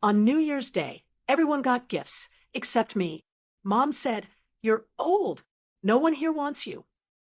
On New Year's Day, everyone got gifts, except me. Mom said, "You're old. No one here wants you."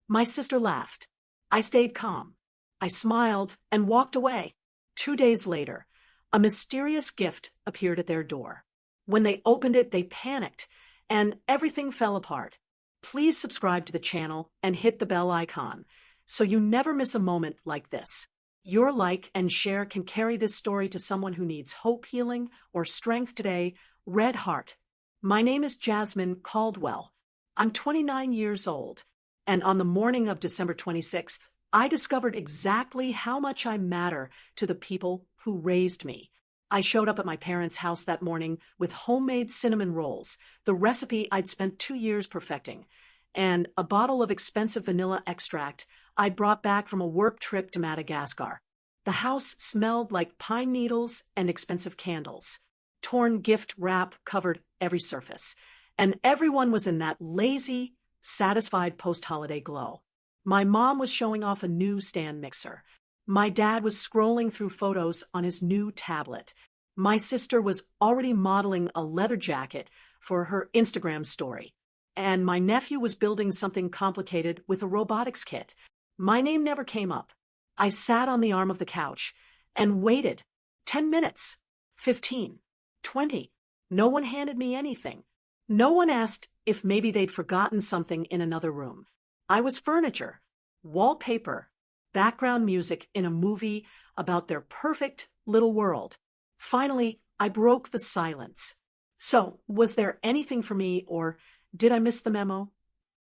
My sister laughed. I stayed calm. I smiled and walked away. 2 days later, a mysterious gift appeared at their door. When they opened it, they panicked, and everything fell apart. Please subscribe to the channel and hit the bell icon so you never miss a moment like this. Your like and share can carry this story to someone who needs hope, healing, or strength today. Red Heart. My name is Jasmine Caldwell. I'm 29 years old, and on the morning of December 26th, I discovered exactly how much I matter to the people who raised me. I showed up at my parents' house that morning with homemade cinnamon rolls, the recipe I'd spent 2 years perfecting, and a bottle of expensive vanilla extract I'd brought back from a work trip to Madagascar. The house smelled like pine needles and expensive candles. Torn gift wrap covered every surface, and everyone was in that lazy, satisfied post-holiday glow. My mom was showing off a new stand mixer. My dad was scrolling through photos on his new tablet. My sister was already modeling a leather jacket for her Instagram story. And my nephew was building something complicated with a robotics kit. My name never came up. I sat on the arm of the couch and waited. 10 minutes. 15. 20. No one handed me anything. No one asked if maybe they'd forgotten something in another room. I was furniture, wallpaper, background music in a movie about their perfect little world. Finally, I broke the silence. So, was there anything for me, or did I miss the memo?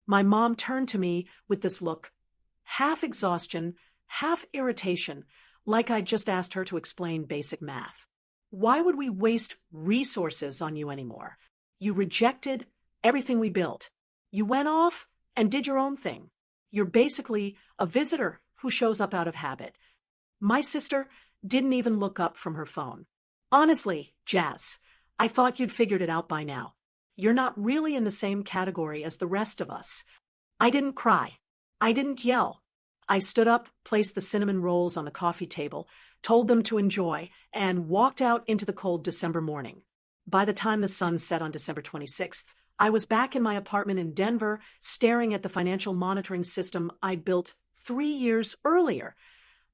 My mom turned to me with this look, half exhaustion, half irritation, like I'd just asked her to explain basic math. Why would we waste resources on you anymore? You rejected everything we built. You went off and did your own thing. You're basically a visitor who shows up out of habit. My sister didn't even look up from her phone. Honestly, Jazz, I thought you'd figured it out by now. You're not really in the same category as the rest of us. I didn't cry. I didn't yell. I stood up, placed the cinnamon rolls on the coffee table, told them to enjoy, and walked out into the cold December morning. By the time the sun set on December 26th, I was back in my apartment in Denver, staring at the financial monitoring system I'd built 3 years earlier,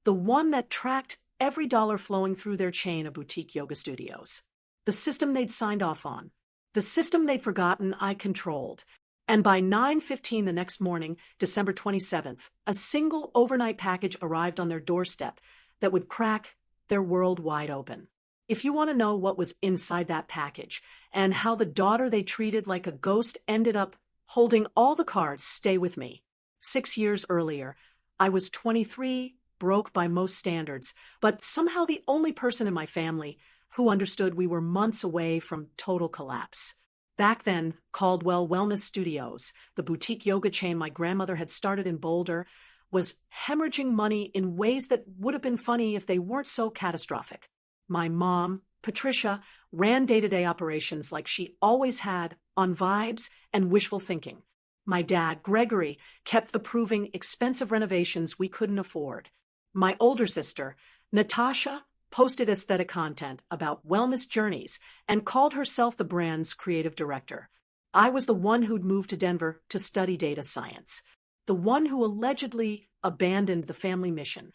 the one that tracked every dollar flowing through their chain of boutique yoga studios. The system they'd signed off on. The system they'd forgotten I controlled. And by 9:15 the next morning, December 27th, a single overnight package arrived on their doorstep that would crack their world wide open. If you want to know what was inside that package and how the daughter they treated like a ghost ended up holding all the cards, stay with me. 6 years earlier, I was 23, broke by most standards, but somehow the only person in my family who understood we were months away from total collapse. Back then, Caldwell Wellness Studios, the boutique yoga chain my grandmother had started in Boulder, was hemorrhaging money in ways that would have been funny if they weren't so catastrophic. My mom, Patricia, ran day-to-day operations like she always had, on vibes and wishful thinking. My dad, Gregory, kept approving expensive renovations we couldn't afford. My older sister, Natasha, posted aesthetic content about wellness journeys and called herself the brand's creative director. I was the one who'd moved to Denver to study data science, the one who allegedly abandoned the family mission.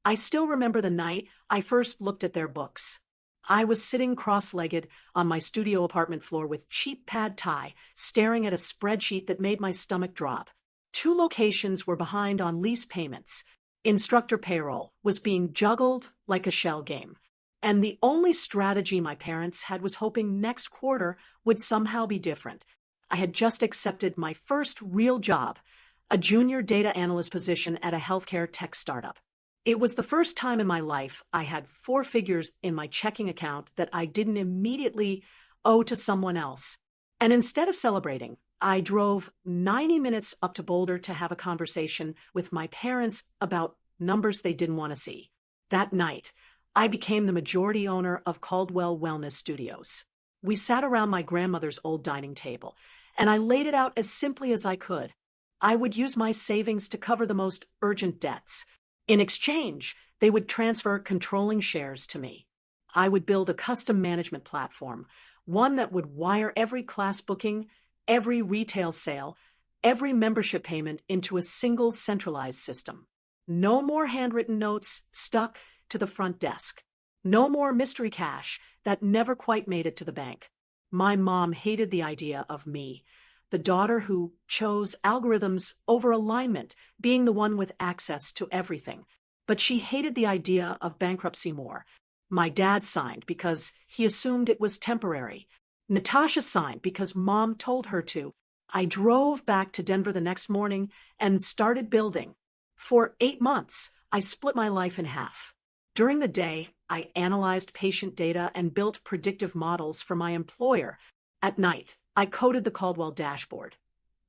I still remember the night I first looked at their books. I was sitting cross-legged on my studio apartment floor with cheap pad thai, staring at a spreadsheet that made my stomach drop. 2 locations were behind on lease payments. Instructor payroll was being juggled like a shell game. And the only strategy my parents had was hoping next quarter would somehow be different. I had just accepted my first real job, a junior data analyst position at a healthcare tech startup. It was the first time in my life I had 4 figures in my checking account that I didn't immediately owe to someone else. And instead of celebrating, I drove 90 minutes up to Boulder to have a conversation with my parents about numbers they didn't want to see. That night, I became the majority owner of Caldwell Wellness Studios. We sat around my grandmother's old dining table, and I laid it out as simply as I could. I would use my savings to cover the most urgent debts. In exchange, they would transfer controlling shares to me. I would build a custom management platform, one that would wire every class booking, every retail sale, every membership payment into a single centralized system. No more handwritten notes stuck to the front desk. No more mystery cash that never quite made it to the bank. My mom hated the idea of me, the daughter who chose algorithms over alignment, being the one with access to everything. But she hated the idea of bankruptcy more. My dad signed because he assumed it was temporary. Natasha signed because mom told her to. I drove back to Denver the next morning and started building. For 8 months, I split my life in half. During the day, I analyzed patient data and built predictive models for my employer. At night, I coded the Caldwell dashboard,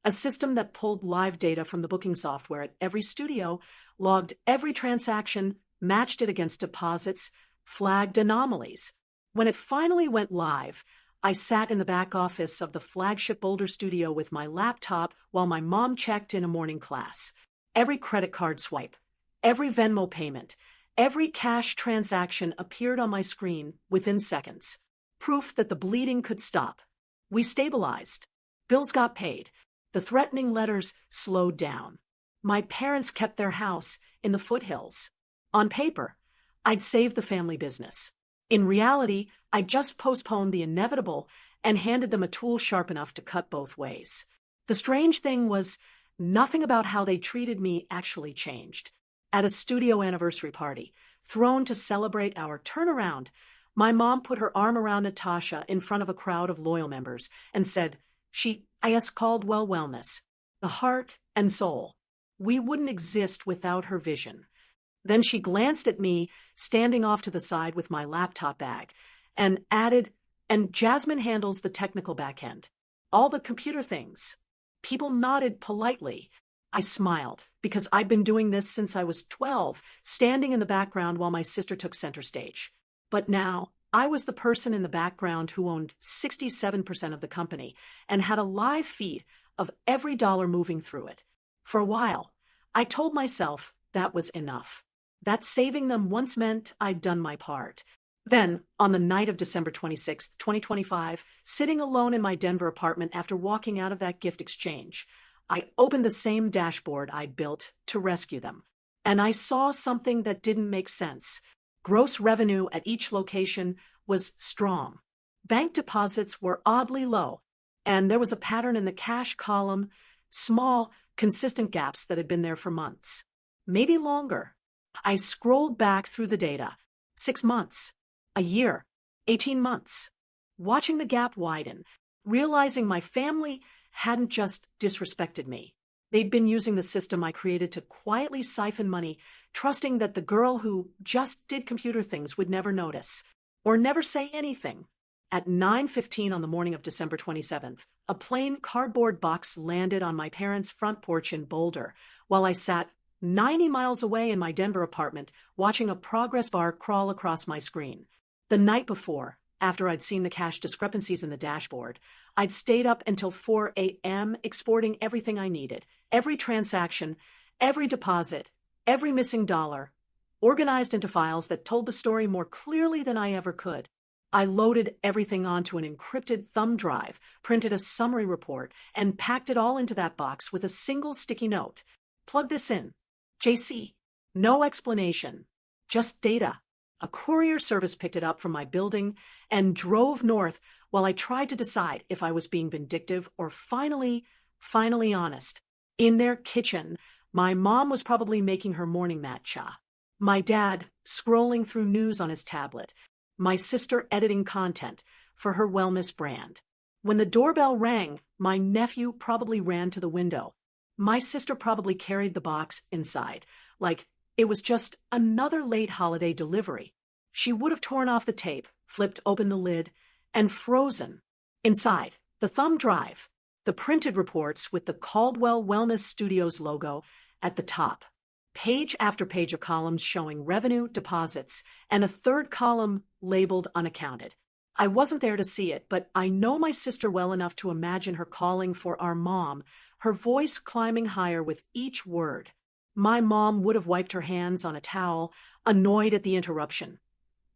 a system that pulled live data from the booking software at every studio, logged every transaction, matched it against deposits, flagged anomalies. When it finally went live, I sat in the back office of the flagship Boulder studio with my laptop while my mom checked in a morning class. Every credit card swipe, every Venmo payment, every cash transaction appeared on my screen within seconds. Proof that the bleeding could stop. We stabilized. Bills got paid. The threatening letters slowed down. My parents kept their house in the foothills. On paper, I'd saved the family business. In reality, I just postponed the inevitable and handed them a tool sharp enough to cut both ways. The strange thing was, nothing about how they treated me actually changed. At a studio anniversary party, thrown to celebrate our turnaround, my mom put her arm around Natasha in front of a crowd of loyal members and said, "She Caldwell Wellness, the heart and soul. We wouldn't exist without her vision." Then she glanced at me, standing off to the side with my laptop bag, and added, "And Jasmine handles the technical back end. All the computer things." People nodded politely. I smiled, because I'd been doing this since I was 12, standing in the background while my sister took center stage. But now, I was the person in the background who owned 67% of the company and had a live feed of every dollar moving through it. For a while, I told myself that was enough. That saving them once meant I'd done my part. Then, on the night of December 26, 2025, sitting alone in my Denver apartment after walking out of that gift exchange, I opened the same dashboard I'd built to rescue them. And I saw something that didn't make sense. Gross revenue at each location was strong. Bank deposits were oddly low, and there was a pattern in the cash column, small, consistent gaps that had been there for months. Maybe longer. I scrolled back through the data. 6 months. A year. 18 months. Watching the gap widen, realizing my family hadn't just disrespected me. They'd been using the system I created to quietly siphon money, trusting that the girl who just did computer things would never notice, or never say anything. At 9:15 on the morning of December 27th, a plain cardboard box landed on my parents' front porch in Boulder, while I sat 90 miles away in my Denver apartment, watching a progress bar crawl across my screen. The night before, after I'd seen the cash discrepancies in the dashboard, I'd stayed up until 4 a.m. exporting everything I needed, every transaction, every deposit, every missing dollar, organized into files that told the story more clearly than I ever could. I loaded everything onto an encrypted thumb drive, printed a summary report, and packed it all into that box with a single sticky note. Plug this in. JC. No explanation. Just data. A courier service picked it up from my building and drove north while I tried to decide if I was being vindictive or finally honest. In their kitchen, my mom was probably making her morning matcha. My dad scrolling through news on his tablet. My sister editing content for her wellness brand. When the doorbell rang, my nephew probably ran to the window. My sister probably carried the box inside, like it was just another late holiday delivery. She would have torn off the tape, flipped open the lid, and frozen. Inside, the thumb drive, the printed reports with the Caldwell Wellness Studios logo at the top. Page after page of columns showing revenue, deposits, and a third column labeled unaccounted. I wasn't there to see it, but I know my sister well enough to imagine her calling for our mom, her voice climbing higher with each word. My mom would have wiped her hands on a towel, annoyed at the interruption.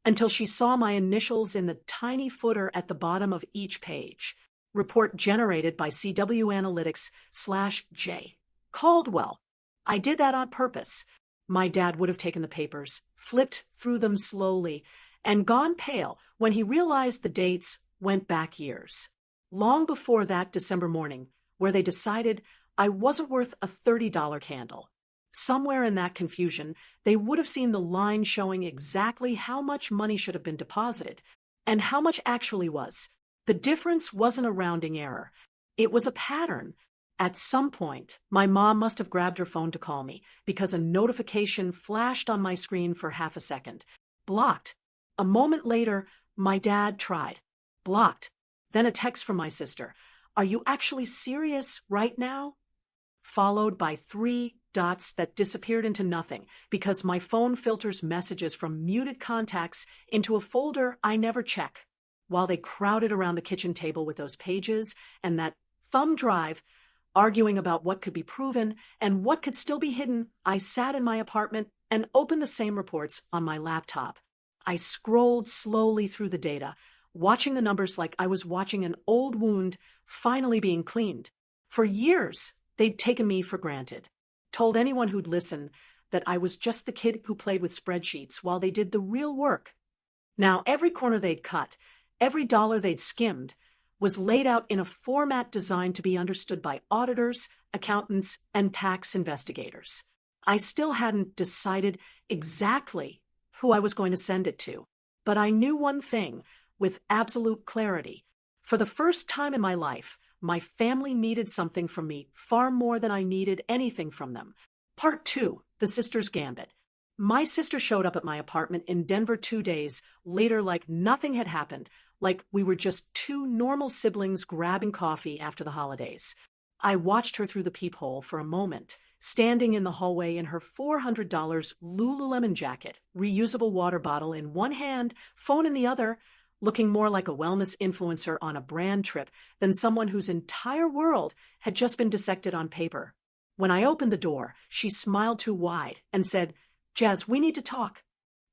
until she saw my initials in the tiny footer at the bottom of each page. Report generated by CW Analytics/J. Caldwell. I did that on purpose. My dad would have taken the papers, flipped through them slowly, and gone pale when he realized the dates went back years. Long before that December morning, where they decided I wasn't worth a $30 candle. Somewhere in that confusion, they would have seen the line showing exactly how much money should have been deposited, and how much actually was. The difference wasn't a rounding error. It was a pattern. At some point, my mom must have grabbed her phone to call me because a notification flashed on my screen for half a second. Blocked. A moment later, my dad tried. Blocked. Then a text from my sister. Are you actually serious right now? Followed by 3 dots that disappeared into nothing because my phone filters messages from muted contacts into a folder I never check. While they crowded around the kitchen table with those pages and that thumb drive, arguing about what could be proven and what could still be hidden, I sat in my apartment and opened the same reports on my laptop. I scrolled slowly through the data, watching the numbers like I was watching an old wound finally being cleaned. For years, they'd taken me for granted, told anyone who'd listen that I was just the kid who played with spreadsheets while they did the real work. Now, every corner they'd cut, every dollar they'd skimmed, was laid out in a format designed to be understood by auditors, accountants, and tax investigators. I still hadn't decided exactly who I was going to send it to, but I knew one thing with absolute clarity. For the first time in my life, my family needed something from me far more than I needed anything from them. Part 2, The Sister's Gambit. My sister showed up at my apartment in Denver 2 days later like nothing had happened, like we were just 2 normal siblings grabbing coffee after the holidays. I watched her through the peephole for a moment, standing in the hallway in her $400 Lululemon jacket, reusable water bottle in one hand, phone in the other, looking more like a wellness influencer on a brand trip than someone whose entire world had just been dissected on paper. When I opened the door, she smiled too wide and said, "Jazz, we need to talk."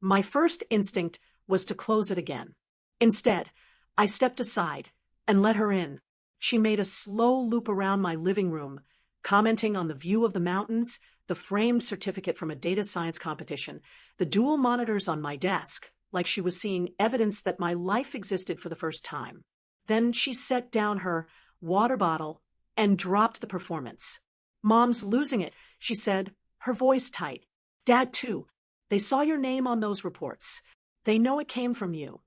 My first instinct was to close it again. Instead, I stepped aside and let her in. She made a slow loop around my living room, commenting on the view of the mountains, the framed certificate from a data science competition, the dual monitors on my desk, like she was seeing evidence that my life existed for the first time. Then she set down her water bottle and dropped the performance. "Mom's losing it," she said, her voice tight. "Dad, too. They saw your name on those reports. They know it came from you."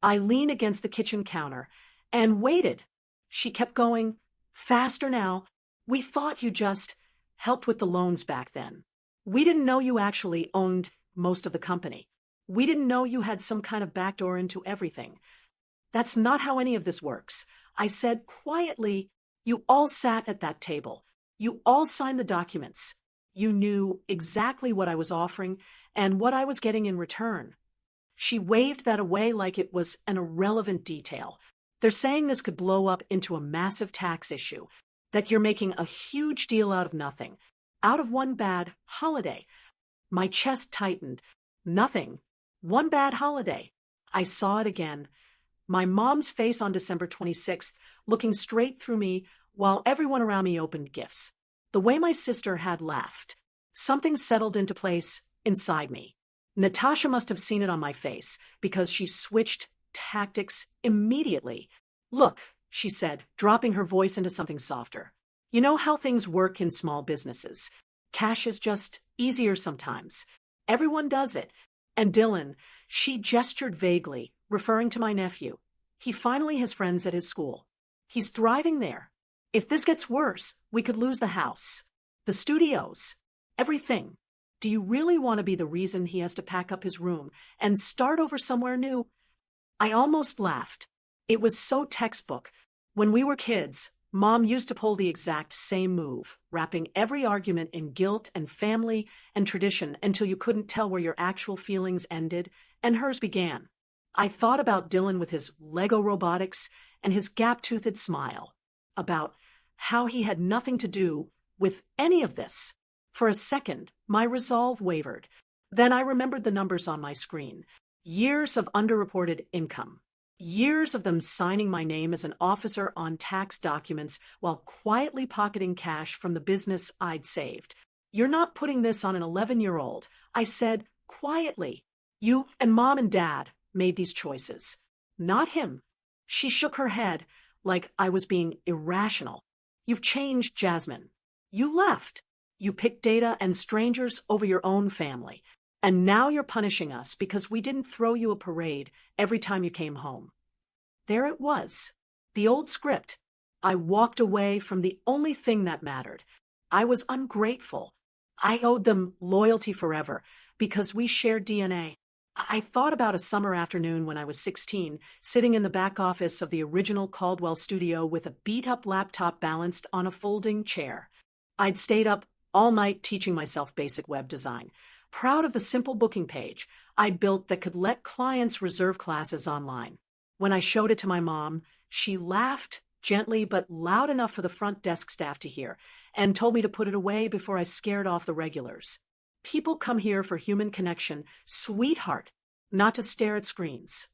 I leaned against the kitchen counter and waited. She kept going, "Faster now. We thought you just helped with the loans back then. We didn't know you actually owned most of the company. We didn't know you had some kind of backdoor into everything. That's not how any of this works." I said quietly, "You all sat at that table. You all signed the documents. You knew exactly what I was offering and what I was getting in return." She waved that away like it was an irrelevant detail. "They're saying this could blow up into a massive tax issue, that you're making a huge deal out of nothing, out of one bad holiday." My chest tightened. Nothing. One bad holiday. I saw it again. My mom's face on December 26th, looking straight through me while everyone around me opened gifts. The way my sister had laughed. Something settled into place inside me. Natasha must have seen it on my face because she switched tactics immediately. "Look," she said, dropping her voice into something softer. "You know how things work in small businesses. Cash is just easier sometimes. Everyone does it. And Dylan," she gestured vaguely, referring to my nephew. "He finally has friends at his school. He's thriving there. If this gets worse, we could lose the house, the studios, everything. Do you really want to be the reason he has to pack up his room and start over somewhere new?" I almost laughed. It was so textbook. When we were kids, Mom used to pull the exact same move, wrapping every argument in guilt and family and tradition until you couldn't tell where your actual feelings ended and hers began. I thought about Dylan with his Lego robotics and his gap-toothed smile, about how he had nothing to do with any of this. For a second, my resolve wavered. Then I remembered the numbers on my screen. Years of underreported income. Years of them signing my name as an officer on tax documents while quietly pocketing cash from the business I'd saved. You're not putting this on an 11-year-old, I said quietly. You and Mom and Dad made these choices. Not him. She shook her head like I was being irrational. You've changed, Jasmine. You left. You picked data and strangers over your own family. And now you're punishing us because we didn't throw you a parade every time you came home. There it was. The old script. I walked away from the only thing that mattered. I was ungrateful. I owed them loyalty forever because we shared DNA. I thought about a summer afternoon when I was 16, sitting in the back office of the original Caldwell studio with a beat-up laptop balanced on a folding chair. I'd stayed up all night teaching myself basic web design, proud of the simple booking page I'd built that could let clients reserve classes online. When I showed it to my mom, she laughed gently but loud enough for the front desk staff to hear, and told me to put it away before I scared off the regulars. People come here for human connection, sweetheart, not to stare at screens.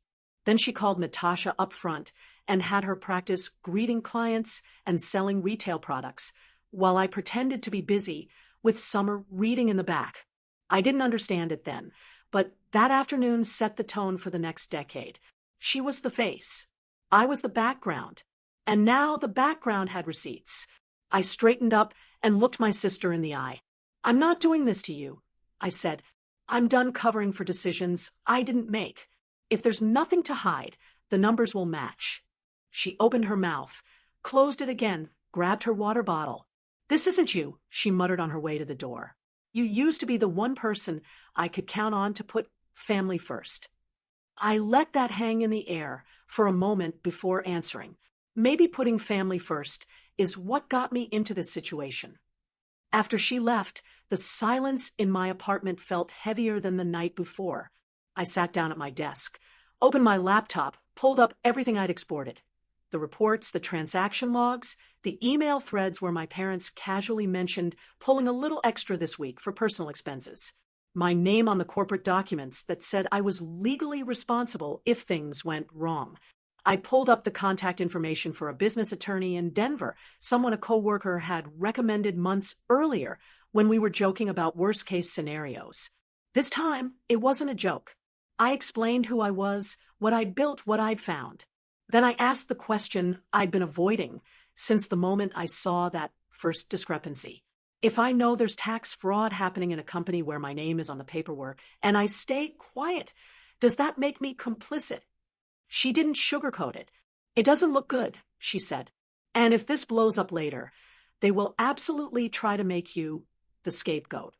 Then she called Natasha up front and had her practice greeting clients and selling retail products, while I pretended to be busy with Summer reading in the back. I didn't understand it then, but that afternoon set the tone for the next decade. She was the face. I was the background. And now the background had receipts. I straightened up and looked my sister in the eye. I'm not doing this to you, I said. I'm done covering for decisions I didn't make. If there's nothing to hide, the numbers will match. She opened her mouth, closed it again, grabbed her water bottle. This isn't you, she muttered on her way to the door. You used to be the one person I could count on to put family first. I let that hang in the air for a moment before answering. Maybe putting family first is what got me into this situation. After she left, the silence in my apartment felt heavier than the night before. I sat down at my desk, opened my laptop, pulled up everything I'd exported. The reports, the transaction logs, the email threads where my parents casually mentioned pulling a little extra this week for personal expenses. My name on the corporate documents that said I was legally responsible if things went wrong. I pulled up the contact information for a business attorney in Denver, someone a coworker had recommended months earlier when we were joking about worst-case scenarios. This time, it wasn't a joke. I explained who I was, what I'd built, what I'd found. Then I asked the question I'd been avoiding since the moment I saw that first discrepancy. If I know there's tax fraud happening in a company where my name is on the paperwork and I stay quiet, does that make me complicit? She didn't sugarcoat it. It doesn't look good, she said. And if this blows up later, they will absolutely try to make you the scapegoat.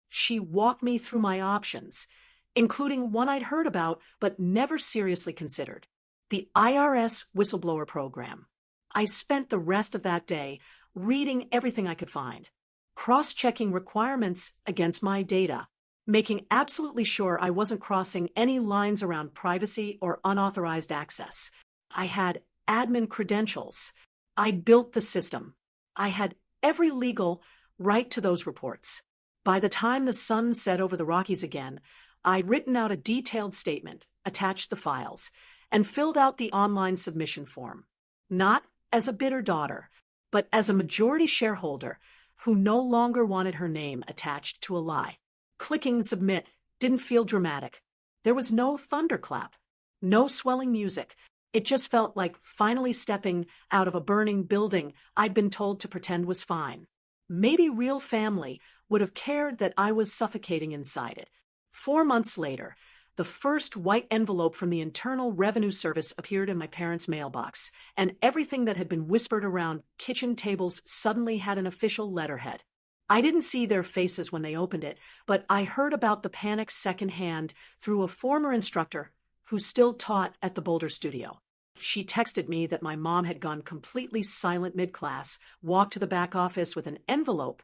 She walked me through my options, including one I'd heard about but never seriously considered. The IRS whistleblower program. I spent the rest of that day reading everything I could find, cross-checking requirements against my data, making absolutely sure I wasn't crossing any lines around privacy or unauthorized access. I had admin credentials. I built the system. I had every legal right to those reports. By the time the sun set over the Rockies again, I'd written out a detailed statement, attached the files, and filled out the online submission form. Not as a bitter daughter, but as a majority shareholder who no longer wanted her name attached to a lie. Clicking submit didn't feel dramatic. There was no thunderclap, no swelling music. It just felt like finally stepping out of a burning building I'd been told to pretend was fine. Maybe real family would have cared that I was suffocating inside it. 4 months later, the first white envelope from the Internal Revenue Service appeared in my parents' mailbox, and everything that had been whispered around kitchen tables suddenly had an official letterhead. I didn't see their faces when they opened it, but I heard about the panic secondhand through a former instructor who still taught at the Boulder studio. She texted me that my mom had gone completely silent mid-class, walked to the back office with an envelope,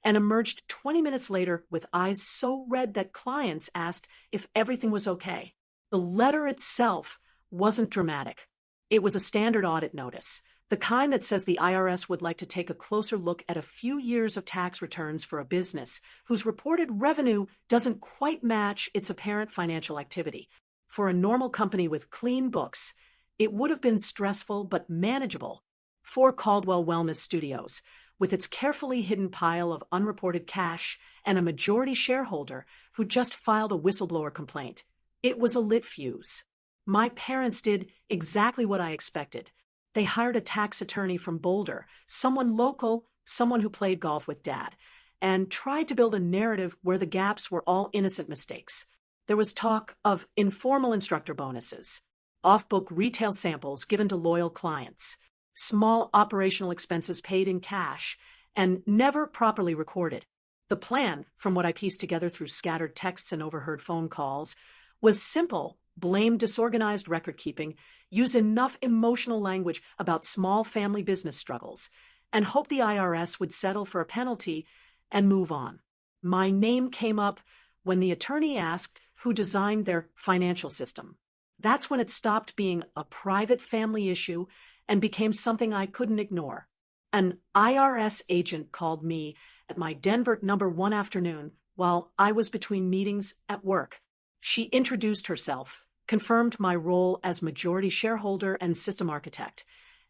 and emerged 20 minutes later with eyes so red that clients asked if everything was okay. The letter itself wasn't dramatic. It was a standard audit notice, the kind that says the IRS would like to take a closer look at a few years of tax returns for a business whose reported revenue doesn't quite match its apparent financial activity. For a normal company with clean books, it would have been stressful but manageable. For Caldwell Wellness Studios, with its carefully hidden pile of unreported cash and a majority shareholder who just filed a whistleblower complaint, it was a lit fuse. My parents did exactly what I expected. They hired a tax attorney from Boulder, someone local, someone who played golf with Dad, and tried to build a narrative where the gaps were all innocent mistakes. There was talk of informal instructor bonuses, off-book retail samples given to loyal clients, small operational expenses paid in cash, and never properly recorded. The plan, from what I pieced together through scattered texts and overheard phone calls, was simple: blame disorganized record-keeping, use enough emotional language about small family business struggles, and hope the IRS would settle for a penalty and move on. My name came up when the attorney asked who designed their financial system. That's when it stopped being a private family issue and became something I couldn't ignore. An IRS agent called me at my Denver number one afternoon while I was between meetings at work. She introduced herself, confirmed my role as majority shareholder and system architect,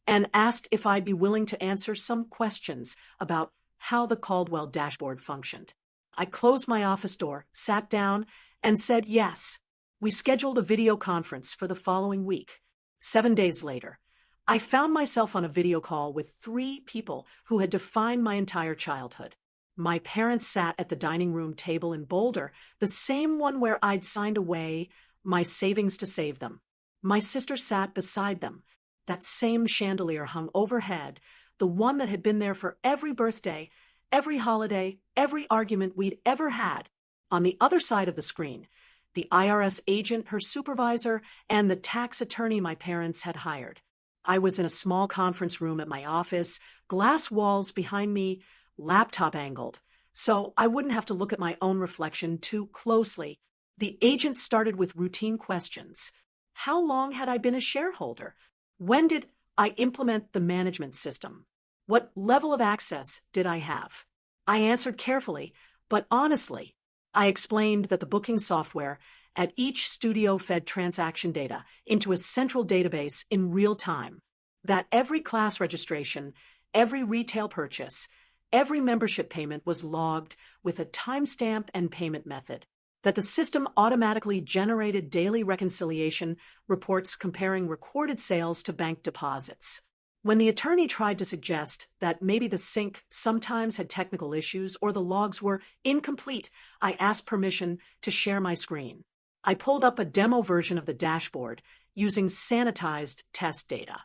and asked if I'd be willing to answer some questions about how the Caldwell dashboard functioned. I closed my office door, sat down, and said yes. We scheduled a video conference for the following week. 7 days later, I found myself on a video call with 3 people who had defined my entire childhood. My parents sat at the dining room table in Boulder, the same one where I'd signed away my savings to save them. My sister sat beside them. That same chandelier hung overhead, the one that had been there for every birthday, every holiday, every argument we'd ever had. On the other side of the screen, the IRS agent, her supervisor, and the tax attorney my parents had hired. I was in a small conference room at my office, glass walls behind me, laptop angled, so I wouldn't have to look at my own reflection too closely. The agent started with routine questions. How long had I been a shareholder? When did I implement the management system? What level of access did I have? I answered carefully, but honestly. I explained that the booking software at each studio fed transaction data into a central database in real time, that every class registration, every retail purchase, every membership payment was logged with a timestamp and payment method, that the system automatically generated daily reconciliation reports comparing recorded sales to bank deposits. When the attorney tried to suggest that maybe the sync sometimes had technical issues or the logs were incomplete, I asked permission to share my screen. I pulled up a demo version of the dashboard using sanitized test data.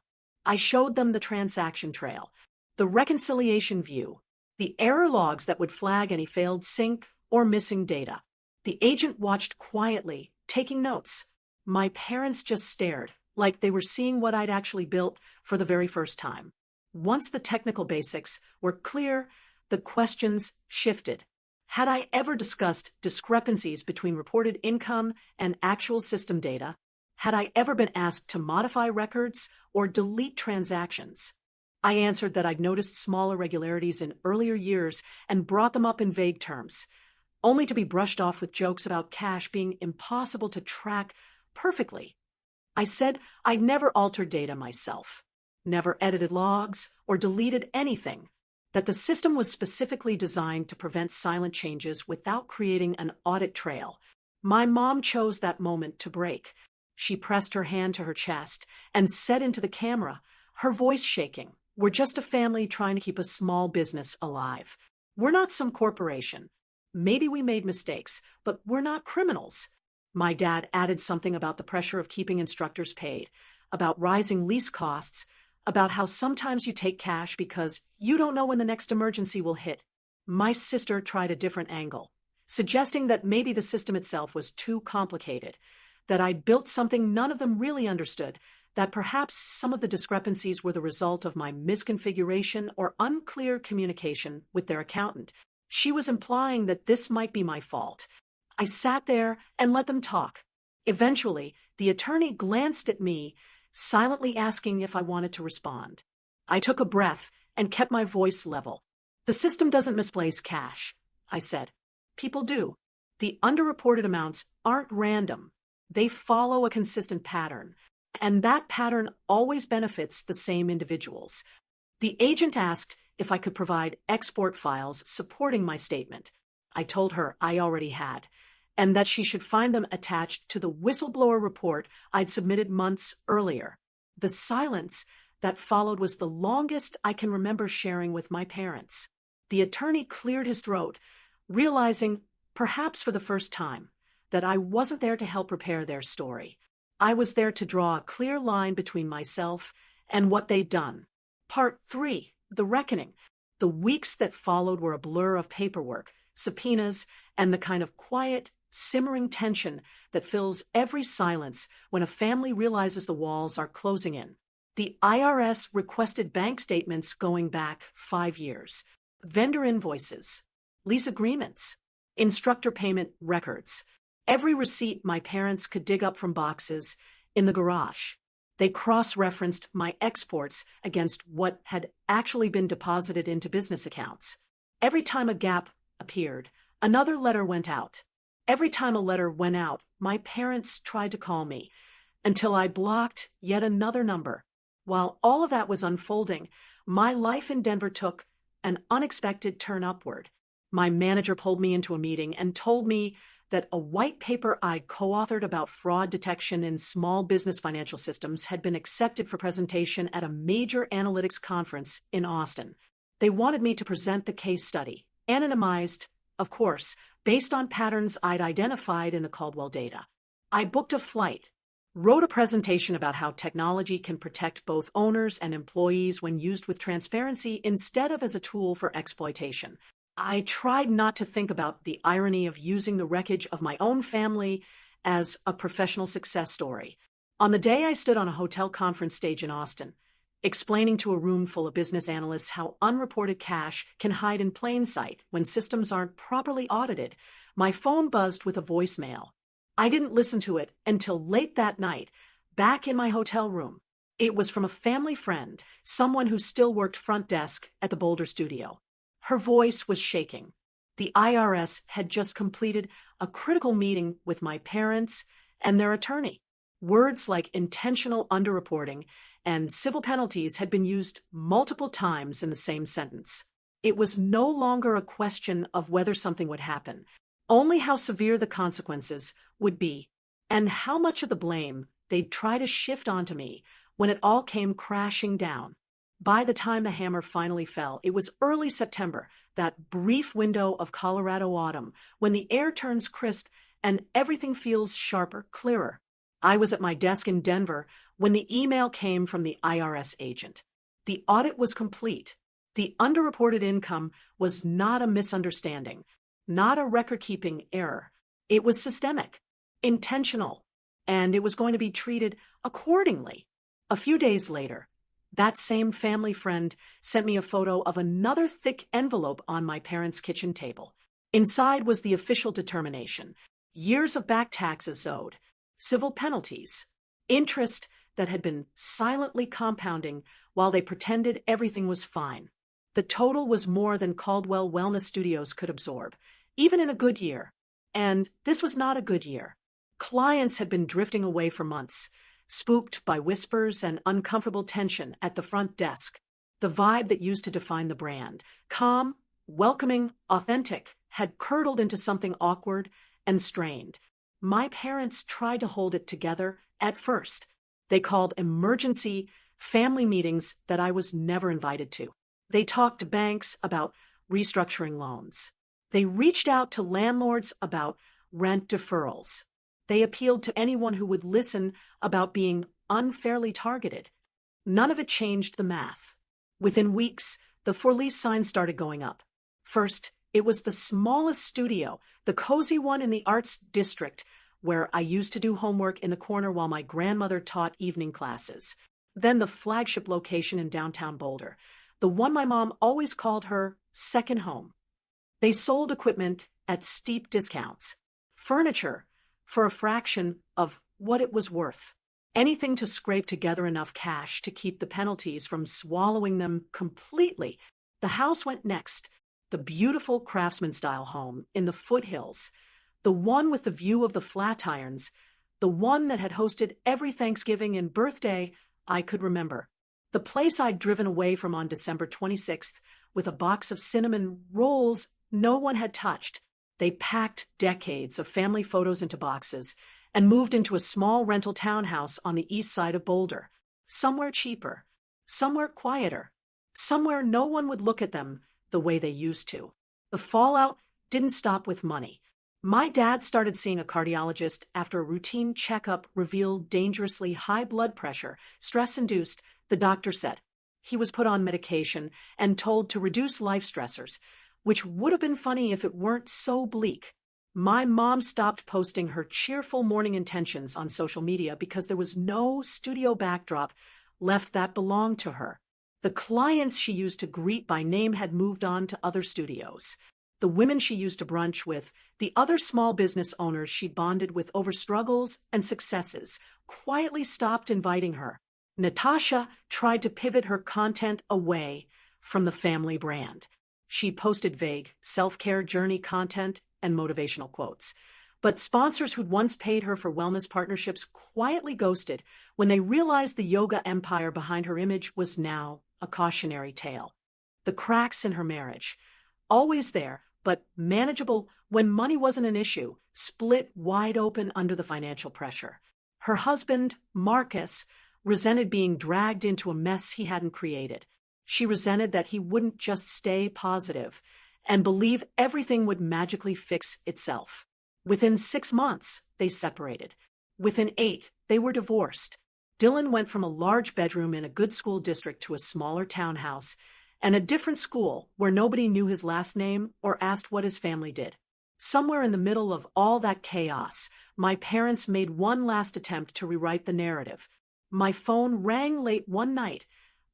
I showed them the transaction trail, the reconciliation view, the error logs that would flag any failed sync or missing data. The agent watched quietly, taking notes. My parents just stared, like they were seeing what I'd actually built for the very first time. Once the technical basics were clear, the questions shifted. Had I ever discussed discrepancies between reported income and actual system data? Had I ever been asked to modify records or delete transactions? I answered that I'd noticed small irregularities in earlier years and brought them up in vague terms, only to be brushed off with jokes about cash being impossible to track perfectly. I said I'd never altered data myself, never edited logs or deleted anything, that the system was specifically designed to prevent silent changes without creating an audit trail. My mom chose that moment to break. She pressed her hand to her chest and said into the camera, her voice shaking, "We're just a family trying to keep a small business alive. We're not some corporation. Maybe we made mistakes, but we're not criminals." My dad added something about the pressure of keeping instructors paid, about rising lease costs, about how sometimes you take cash because you don't know when the next emergency will hit. My sister tried a different angle, suggesting that maybe the system itself was too complicated, that I'd built something none of them really understood, that perhaps some of the discrepancies were the result of my misconfiguration or unclear communication with their accountant. She was implying that this might be my fault. I sat there and let them talk. Eventually, the attorney glanced at me, silently asking if I wanted to respond. I took a breath and kept my voice level. "The system doesn't misplace cash," I said. "People do. The underreported amounts aren't random. They follow a consistent pattern, and that pattern always benefits the same individuals. The agent asked if I could provide export files supporting my statement. I told her I already had, and that she should find them attached to the whistleblower report I'd submitted months earlier. The silence that followed was the longest I can remember sharing with my parents. The attorney cleared his throat, realizing, perhaps for the first time, that I wasn't there to help repair their story. I was there to draw a clear line between myself and what they'd done. Part 3, The Reckoning. The weeks that followed were a blur of paperwork, subpoenas, and the kind of quiet, simmering tension that fills every silence when a family realizes the walls are closing in. The IRS requested bank statements going back 5 years, vendor invoices, lease agreements, instructor payment records, every receipt my parents could dig up from boxes in the garage. They cross-referenced my exports against what had actually been deposited into business accounts. Every time a gap appeared, another letter went out. Every time a letter went out, my parents tried to call me, until I blocked yet another number. While all of that was unfolding, my life in Denver took an unexpected turn upward. My manager pulled me into a meeting and told me that a white paper I'd co-authored about fraud detection in small business financial systems had been accepted for presentation at a major analytics conference in Austin. They wanted me to present the case study, anonymized, of course, based on patterns I'd identified in the Caldwell data. I booked a flight, wrote a presentation about how technology can protect both owners and employees when used with transparency instead of as a tool for exploitation. I tried not to think about the irony of using the wreckage of my own family as a professional success story. On the day I stood on a hotel conference stage in Austin, explaining to a room full of business analysts how unreported cash can hide in plain sight when systems aren't properly audited, my phone buzzed with a voicemail. I didn't listen to it until late that night, back in my hotel room. It was from a family friend, someone who still worked front desk at the Boulder studio. Her voice was shaking. The IRS had just completed a critical meeting with my parents and their attorney. Words like intentional underreporting and civil penalties had been used multiple times in the same sentence. It was no longer a question of whether something would happen, only how severe the consequences would be, and how much of the blame they'd try to shift onto me when it all came crashing down. By the time the hammer finally fell, it was early September, that brief window of Colorado autumn, when the air turns crisp and everything feels sharper, clearer. I was at my desk in Denver when the email came from the IRS agent. The audit was complete. The underreported income was not a misunderstanding, not a record-keeping error. It was systemic, intentional, and it was going to be treated accordingly. A few days later, that same family friend sent me a photo of another thick envelope on my parents' kitchen table. Inside was the official determination, years of back taxes owed, civil penalties, interest that had been silently compounding while they pretended everything was fine. The total was more than Caldwell Wellness Studios could absorb, even in a good year. And this was not a good year. Clients had been drifting away for months, spooked by whispers and uncomfortable tension at the front desk. The vibe that used to define the brand, calm, welcoming, authentic, had curdled into something awkward and strained. My parents tried to hold it together at first. They called emergency family meetings that I was never invited to. They talked to banks about restructuring loans. They reached out to landlords about rent deferrals. They appealed to anyone who would listen about being unfairly targeted. None of it changed the math. Within weeks, the for-lease signs started going up. First, it was the smallest studio, the cozy one in the Arts District, where I used to do homework in the corner while my grandmother taught evening classes. Then the flagship location in downtown Boulder, the one my mom always called her second home. They sold equipment at steep discounts, furniture for a fraction of what it was worth. Anything to scrape together enough cash to keep the penalties from swallowing them completely. The house went next, the beautiful craftsman-style home in the foothills, the one with the view of the Flatirons, the one that had hosted every Thanksgiving and birthday I could remember. The place I'd driven away from on December 26th with a box of cinnamon rolls no one had touched. They packed decades of family photos into boxes and moved into a small rental townhouse on the east side of Boulder. Somewhere cheaper, somewhere quieter, somewhere no one would look at them the way they used to. The fallout didn't stop with money. My dad started seeing a cardiologist after a routine checkup revealed dangerously high blood pressure, stress-induced, the doctor said. He was put on medication and told to reduce life stressors, which would have been funny if it weren't so bleak. My mom stopped posting her cheerful morning intentions on social media because there was no studio backdrop left that belonged to her. The clients she used to greet by name had moved on to other studios. The women she used to brunch with, the other small business owners she bonded with over struggles and successes, quietly stopped inviting her. Natasha tried to pivot her content away from the family brand. She posted vague self-care journey content and motivational quotes. But sponsors who'd once paid her for wellness partnerships quietly ghosted when they realized the yoga empire behind her image was now a cautionary tale. The cracks in her marriage, always there, but manageable when money wasn't an issue, split wide open under the financial pressure. Her husband, Marcus, resented being dragged into a mess he hadn't created. She resented that he wouldn't just stay positive and believe everything would magically fix itself. Within 6 months, they separated. Within 8, they were divorced. Dylan went from a large bedroom in a good school district to a smaller townhouse and a different school where nobody knew his last name or asked what his family did. Somewhere in the middle of all that chaos, my parents made one last attempt to rewrite the narrative. My phone rang late one night,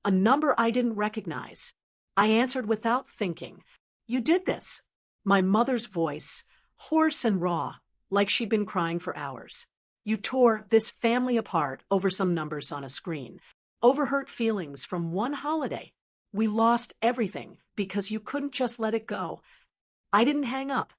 a number I didn't recognize. I answered without thinking. "You did this." My mother's voice, hoarse and raw, like she'd been crying for hours. "You tore this family apart over some numbers on a screen, over hurt feelings from one holiday. We lost everything because you couldn't just let it go." I didn't hang up.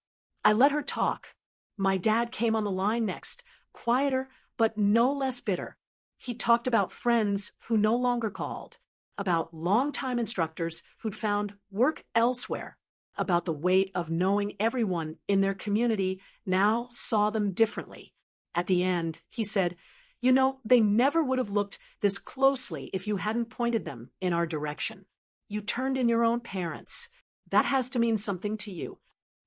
I let her talk. My dad came on the line next, quieter but no less bitter. He talked about friends who no longer called, about longtime instructors who'd found work elsewhere, about the weight of knowing everyone in their community now saw them differently. At the end, he said, "You know, they never would have looked this closely if you hadn't pointed them in our direction. You turned in your own parents. That has to mean something to you."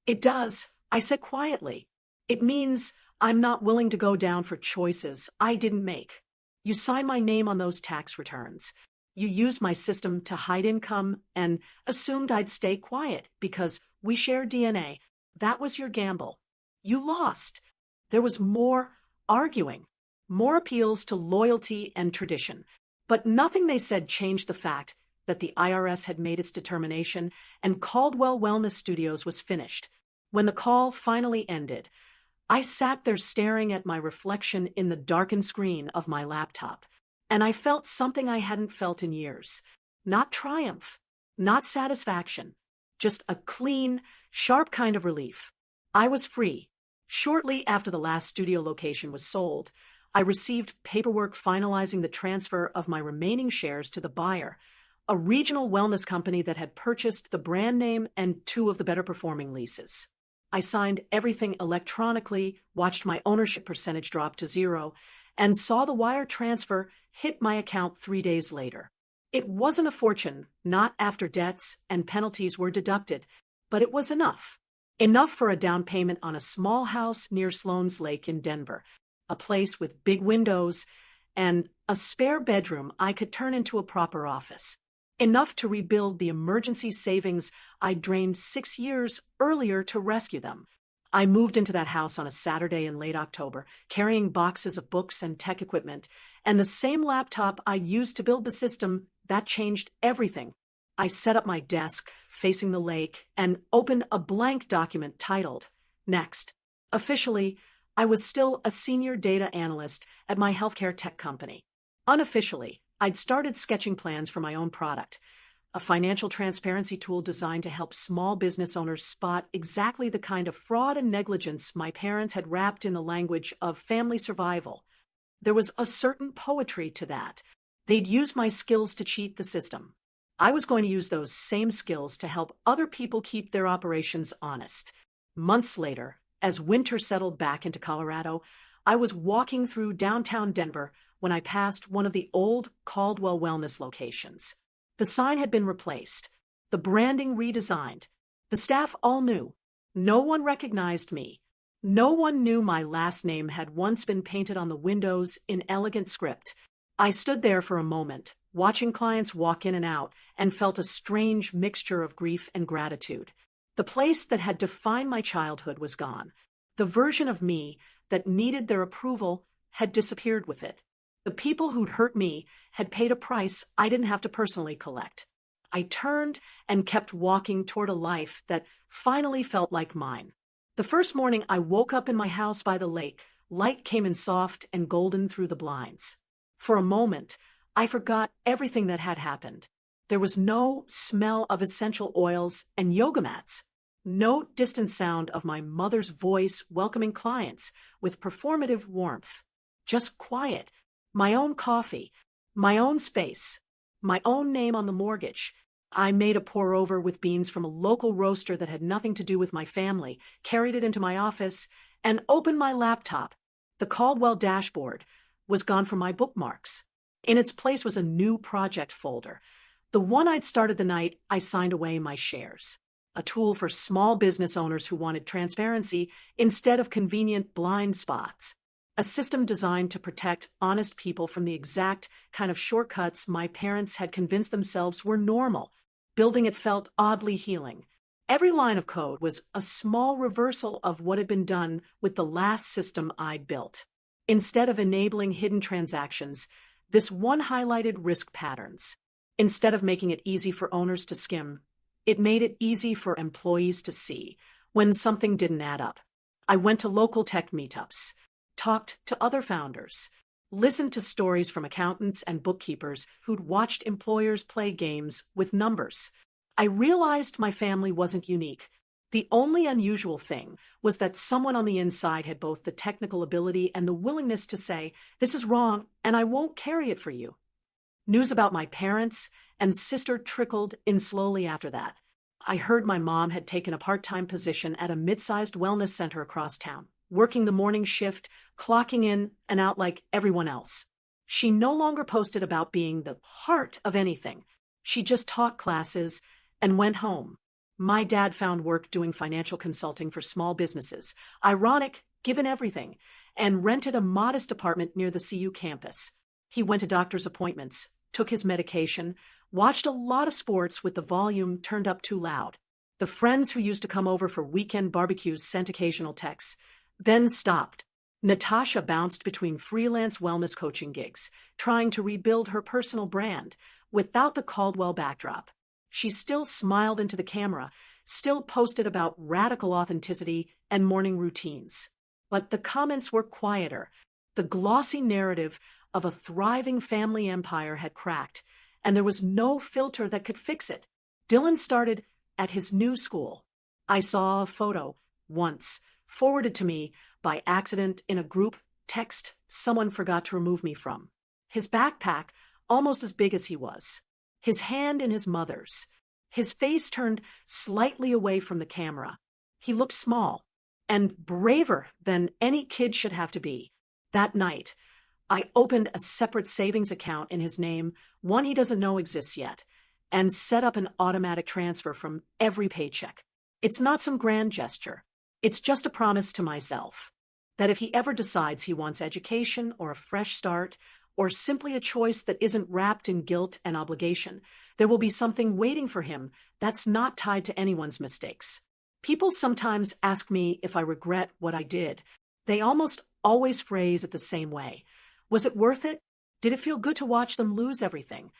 "It does," I said quietly. "It means I'm not willing to go down for choices I didn't make. You signed my name on those tax returns. You used my system to hide income and assumed I'd stay quiet because we share DNA. That was your gamble. You lost." There was more arguing, more appeals to loyalty and tradition. But nothing they said changed the fact that the IRS had made its determination and Caldwell Wellness Studios was finished. When the call finally ended, I sat there staring at my reflection in the darkened screen of my laptop, and I felt something I hadn't felt in years. Not triumph, not satisfaction, just a clean, sharp kind of relief. I was free. Shortly after the last studio location was sold, I received paperwork finalizing the transfer of my remaining shares to the buyer, a regional wellness company that had purchased the brand name and 2 of the better-performing leases. I signed everything electronically, watched my ownership percentage drop to 0, and saw the wire transfer hit my account 3 days later. It wasn't a fortune, not after debts and penalties were deducted, but it was enough. Enough for a down payment on a small house near Sloan's Lake in Denver, a place with big windows and a spare bedroom I could turn into a proper office. Enough to rebuild the emergency savings I'd drained 6 years earlier to rescue them. I moved into that house on a Saturday in late October, carrying boxes of books and tech equipment, and the same laptop I'd used to build the system that changed everything. I set up my desk facing the lake and opened a blank document titled Next. Officially, I was still a senior data analyst at my healthcare tech company. Unofficially, I'd started sketching plans for my own product, a financial transparency tool designed to help small business owners spot exactly the kind of fraud and negligence my parents had wrapped in the language of family survival. There was a certain poetry to that. They'd use my skills to cheat the system. I was going to use those same skills to help other people keep their operations honest. Months later, as winter settled back into Colorado, I was walking through downtown Denver when I passed one of the old Caldwell Wellness locations. The sign had been replaced, the branding redesigned. The staff all knew. No one recognized me. No one knew my last name had once been painted on the windows in elegant script. I stood there for a moment, watching clients walk in and out, and felt a strange mixture of grief and gratitude. The place that had defined my childhood was gone. The version of me that needed their approval had disappeared with it. The people who'd hurt me had paid a price I didn't have to personally collect. I turned and kept walking toward a life that finally felt like mine. The first morning I woke up in my house by the lake, light came in soft and golden through the blinds. For a moment, I forgot everything that had happened. There was no smell of essential oils and yoga mats. No distant sound of my mother's voice welcoming clients with performative warmth. Just quiet. My own coffee. My own space. My own name on the mortgage. I made a pour-over with beans from a local roaster that had nothing to do with my family, carried it into my office, and opened my laptop. The Caldwell dashboard was gone from my bookmarks. In its place was a new project folder, the one I'd started the night I signed away my shares. A tool for small business owners who wanted transparency instead of convenient blind spots. A system designed to protect honest people from the exact kind of shortcuts my parents had convinced themselves were normal. Building it felt oddly healing. Every line of code was a small reversal of what had been done with the last system I'd built. Instead of enabling hidden transactions, this one highlighted risk patterns. Instead of making it easy for owners to skim, it made it easy for employees to see when something didn't add up. I went to local tech meetups, talked to other founders, listened to stories from accountants and bookkeepers who'd watched employers play games with numbers. I realized my family wasn't unique. The only unusual thing was that someone on the inside had both the technical ability and the willingness to say, "This is wrong, and I won't carry it for you." News about my parents and sister trickled in slowly after that. I heard my mom had taken a part-time position at a mid-sized wellness center across town, working the morning shift, clocking in and out like everyone else. She no longer posted about being the heart of anything. She just taught classes and went home. My dad found work doing financial consulting for small businesses, ironic given everything, and rented a modest apartment near the CU campus. He went to doctor's appointments, took his medication, watched a lot of sports with the volume turned up too loud. The friends who used to come over for weekend barbecues sent occasional texts, then stopped. Natasha bounced between freelance wellness coaching gigs, trying to rebuild her personal brand without the Caldwell backdrop. She still smiled into the camera, still posted about radical authenticity and morning routines. But the comments were quieter. The glossy narrative of a thriving family empire had cracked, and there was no filter that could fix it. Dylan started at his new school. I saw a photo, once, forwarded to me by accident in a group text someone forgot to remove me from. His backpack, almost as big as he was. His hand in his mother's. His face turned slightly away from the camera. He looked small and braver than any kid should have to be. That night, I opened a separate savings account in his name, one he doesn't know exists yet, and set up an automatic transfer from every paycheck. It's not some grand gesture. It's just a promise to myself that if he ever decides he wants education or a fresh start, or simply a choice that isn't wrapped in guilt and obligation, there will be something waiting for him that's not tied to anyone's mistakes. People sometimes ask me if I regret what I did. They almost always phrase it the same way. Was it worth it? Did it feel good to watch them lose everything?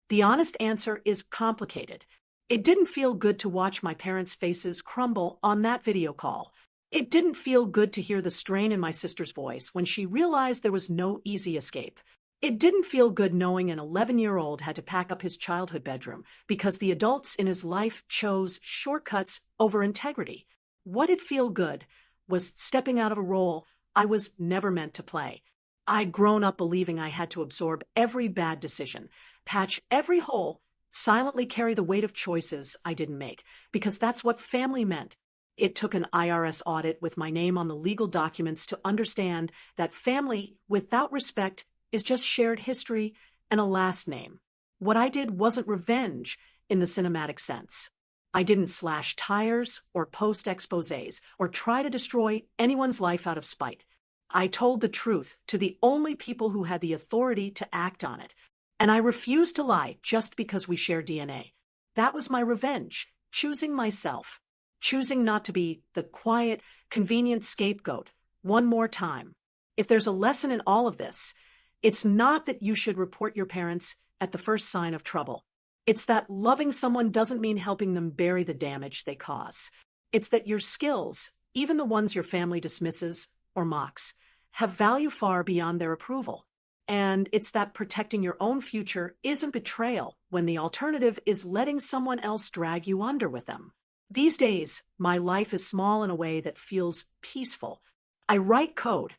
The honest answer is complicated. It didn't feel good to watch my parents' faces crumble on that video call. It didn't feel good to hear the strain in my sister's voice when she realized there was no easy escape. It didn't feel good knowing an 11-year-old had to pack up his childhood bedroom because the adults in his life chose shortcuts over integrity. What did feel good was stepping out of a role I was never meant to play. I'd grown up believing I had to absorb every bad decision, patch every hole, silently carry the weight of choices I didn't make, because that's what family meant. It took an IRS audit with my name on the legal documents to understand that family without respect is just shared history and a last name. What I did wasn't revenge in the cinematic sense. I didn't slash tires or post exposés or try to destroy anyone's life out of spite. I told the truth to the only people who had the authority to act on it. And I refused to lie just because we share DNA. That was my revenge, choosing myself, choosing not to be the quiet, convenient scapegoat one more time. If there's a lesson in all of this, it's not that you should report your parents at the first sign of trouble. It's that loving someone doesn't mean helping them bury the damage they cause. It's that your skills, even the ones your family dismisses or mocks, have value far beyond their approval. And it's that protecting your own future isn't betrayal when the alternative is letting someone else drag you under with them. These days, my life is small in a way that feels peaceful. I write code.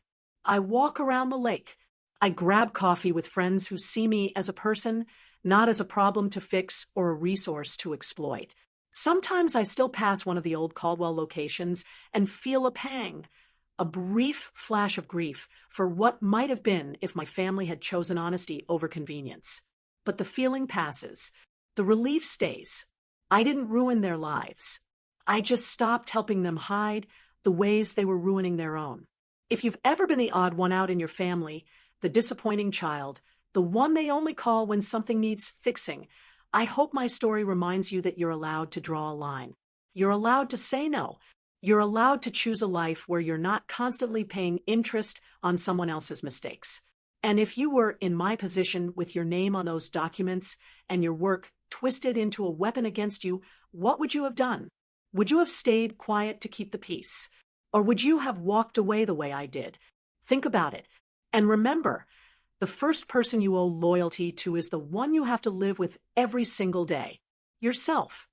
I walk around the lake. I grab coffee with friends who see me as a person, not as a problem to fix or a resource to exploit. Sometimes I still pass one of the old Caldwell locations and feel a pang, a brief flash of grief for what might have been if my family had chosen honesty over convenience. But the feeling passes. The relief stays. I didn't ruin their lives. I just stopped helping them hide the ways they were ruining their own. If you've ever been the odd one out in your family, the disappointing child, the one they only call when something needs fixing, I hope my story reminds you that you're allowed to draw a line. You're allowed to say no. You're allowed to choose a life where you're not constantly paying interest on someone else's mistakes. And if you were in my position with your name on those documents and your work twisted into a weapon against you, what would you have done? Would you have stayed quiet to keep the peace? Or would you have walked away the way I did? Think about it. And remember, the first person you owe loyalty to is the one you have to live with every single day. Yourself.